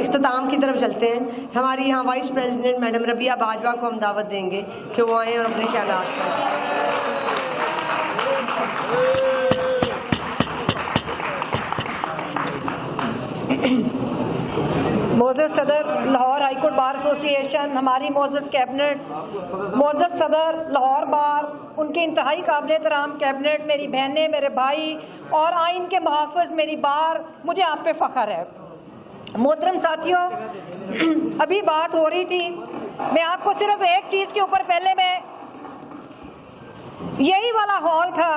اختتام کی طرف چلتے ہیں. ہماری یہاں وائس پریزیڈنٹ میڈم ربیہ باجوہ کو ہم دعوت دیں گے کہ وہ آئیں اور اپنے خیالات کریں. معزز صدر لاہور ہائی کورٹ بار ایسوسی ایشن، ہماری معزز کیبنٹ، معزز صدر لاہور بار، ان کے انتہائی قابل احترام کیبنٹ، میری بہنیں، میرے بھائی اور آئین کے محافظ میری بار، مجھے آپ پہ فخر ہے. محترم ساتھیوں، ابھی بات ہو رہی تھی، میں آپ کو صرف ایک چیز کے اوپر پہلے میں یہی والا ہال تھا،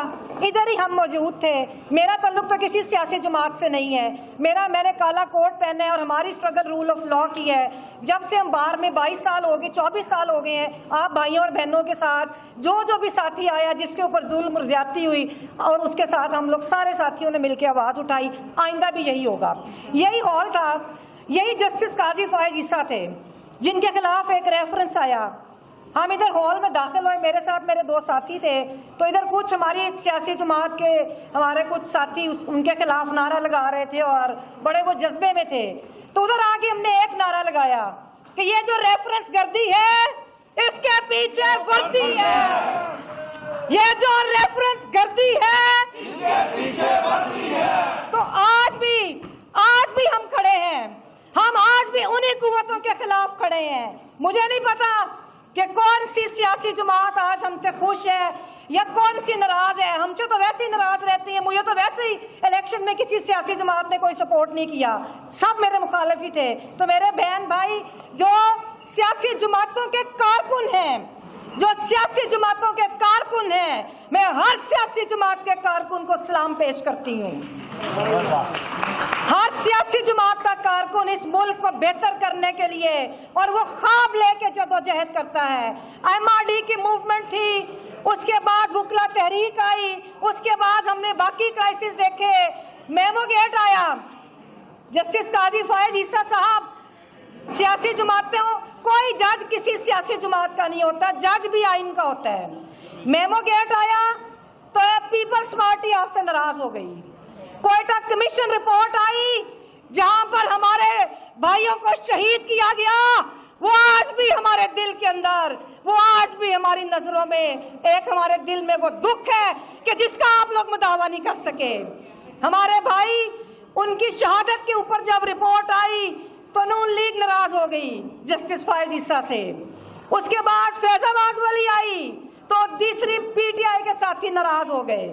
ادھر ہی ہم موجود تھے. میرا تعلق تو کسی سیاسی جماعت سے نہیں ہے. میں نے کالا کوٹ پہنا ہے اور ہماری اسٹرگل رول آف لا کی ہے. جب سے ہم بار میں 22 سال ہو گئے، 24 سال ہو گئے ہیں، آپ بھائیوں اور بہنوں کے ساتھ جو بھی ساتھی آیا جس کے اوپر ظلم اور زیادتی ہوئی، اور اس کے ساتھ ہم لوگ سارے ساتھیوں نے مل کے آواز اٹھائی. آئندہ بھی یہی ہوگا. یہی ہال تھا، یہی جسٹس قاضی فائز عیسیٰ تھے جن کے خلاف ایک ریفرنس آیا. ہم ادھر ہال میں داخل ہوئے، میرے ساتھ میرے 2 ساتھی تھے، تو ادھر کچھ ہماری سیاسی جماعت کے ہمارے کچھ ساتھی ان کے خلاف نعرہ لگا رہے تھے اور بڑے وہ جذبے میں تھے. تو ادھر آگے ہم نے ایک نعرہ لگایا کہ یہ جو ریفرنس گردی ہے اس کے پیچھے وردی ہے. یہ جو ریفرنس گردی ہے اس کے پیچھے وردی ہے. تو آج بھی ہم کھڑے ہیں، ہم آج بھی انہی قوتوں کے خلاف کھڑے ہیں. مجھے نہیں پتا کہ کون سی سیاسی جماعت آج ہم سے خوش ہے یا کون سی ناراض ہے. ہم سے تو ویسے ہی ناراض رہتی ہیں. مجھے تو ویسے ہی الیکشن میں کسی سیاسی جماعت نے کوئی سپورٹ نہیں کیا، سب میرے مخالف ہی تھے. تو میرے بہن بھائی جو سیاسی جماعتوں کے کارکن ہیں، میں ہر سیاسی جماعت کے کارکن کو سلام پیش کرتی ہوں. ہر سیاسی جماعت کا کارکن اس ملک کو بہتر کرنے کے لیے اور وہ خواب لے کے جدوجہد کرتا ہے. MRD کی موومنٹ تھی، اس کے بعد وکلا تحریک آئی، اس کے بعد ہم نے باقی کرائسس دیکھے، میمو گیٹ آیا. جسٹس قاضی فائز عیسیٰ صاحب، سیاسی جماعتوں، کوئی جج کسی سیاسی جماعت کا نہیں ہوتا، جج بھی آئین کا ہوتا ہے. میمو گیٹ آیا تو پیپلز پارٹی آپ سے ناراض ہو گئی. کوئٹہ کمیشن رپورٹ آئی جہاں پر ہمارے بھائیوں کو شہید کیا گیا، وہ آج بھی ہمارے دل کے اندر، وہ آج بھی ہماری نظروں میں ایک ہمارے دل میں وہ دکھ ہے کہ جس کا آپ لوگ مداوع نہیں کر سکے. ہمارے بھائی، ان کی شہادت کے اوپر جب رپورٹ آئی تو نون لیگ ناراض ہو گئی جسٹس فائز عیسیٰ سے. اس کے بعد فیض آباد والی آئی تو تیسری PTI کے ساتھی ناراض ہو گئے.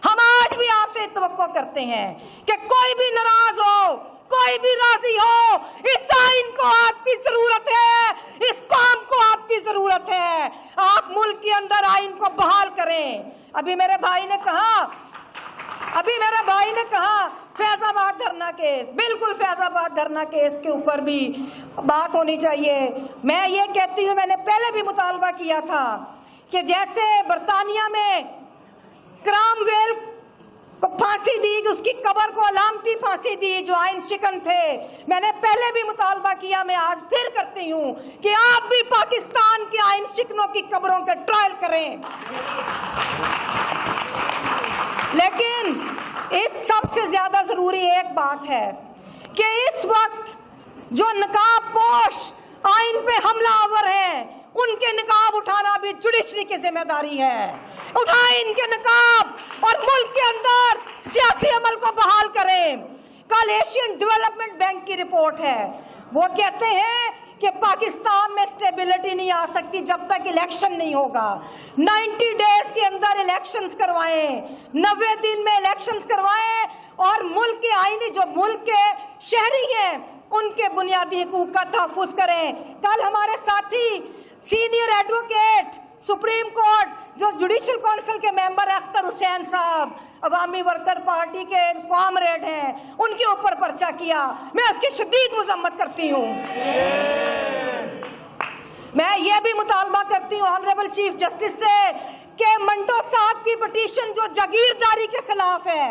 ہم آج بھی آپ سے توقع کرتے ہیں کہ کوئی بھی ناراض ہو، کوئی بھی راضی ہو، اس آئین کو آپ کی ضرورت ہے، اس قوم کو آپ کی ضرورت ہے. آپ ملک کے اندر آئین کو بحال کریں. ابھی میرے بھائی نے کہا فیض آباد دھرنا کیس، بالکل فیض آباد دھرنا کیس کے اوپر بھی بات ہونی چاہیے. میں یہ کہتی ہوں، میں نے پہلے بھی مطالبہ کیا تھا کہ جیسے برطانیہ میں کرام ویل کو پھانسی دی، اس کی قبر کو علامتی پھانسی دی جو آئین شکن تھے. میں نے پہلے بھی مطالبہ کیا، میں آج پھر کرتی ہوں کہ آپ بھی پاکستان کے آئین شکنوں کی قبروں کے ٹرائل کریں. لیکن اس سب سے زیادہ ضروری ایک بات ہے کہ اس وقت جو نقاب پوش آئین پہ حملہ آور ہیں، ان کے نقاب اٹھانا بھی جوڈیشری کی ذمہ داری ہے. اٹھائیں ان کے نقاب اور ملک کے اندر سیاسی عمل کو بحال کریں. کل ایشین ڈیولپمنٹ بینک کی رپورٹ ہے، وہ کہتے ہیں کہ پاکستان میں سٹیبلٹی نہیں آ سکتی جب تک الیکشن نہیں ہوگا. 90 ڈیز کے اندر الیکشنز کروائیں، 90 دن میں الیکشنز کروائیں اور ملک کے آئینی جو ملک کے شہری ہیں ان کے بنیادی حقوق کا تحفظ کریں. کل ہمارے ساتھی سینئر ایڈوکیٹ سپریم کورٹ جو جوڈیشل کونسل کے ممبر اختر حسین صاحب، عوامی ورکر پارٹی کے کامریڈ ہیں، ان کے اوپر پرچہ کیا. میں اس کی شدید مذمت کرتی ہوں. میں یہ بھی مطالبہ کرتی ہوں آنریبل چیف جسٹس سے کہ منٹو صاحب کی پٹیشن جو جاگیرداری کے خلاف ہے،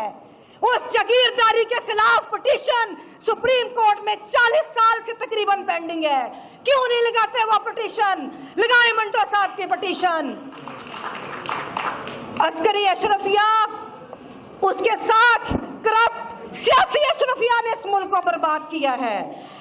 اس جاگیرداری کے خلاف پٹیشن سپریم کورٹ میں 40 سال سے تقریباً پینڈنگ ہے. کیوں نہیں لگاتے وہ پٹیشن؟ لگائیں منٹو صاحب کی پٹیشن. عسکری اشرفیہ، اس کے ساتھ کرپٹ سیاسی اشرفیہ نے اس ملک کو برباد کیا ہے.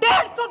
150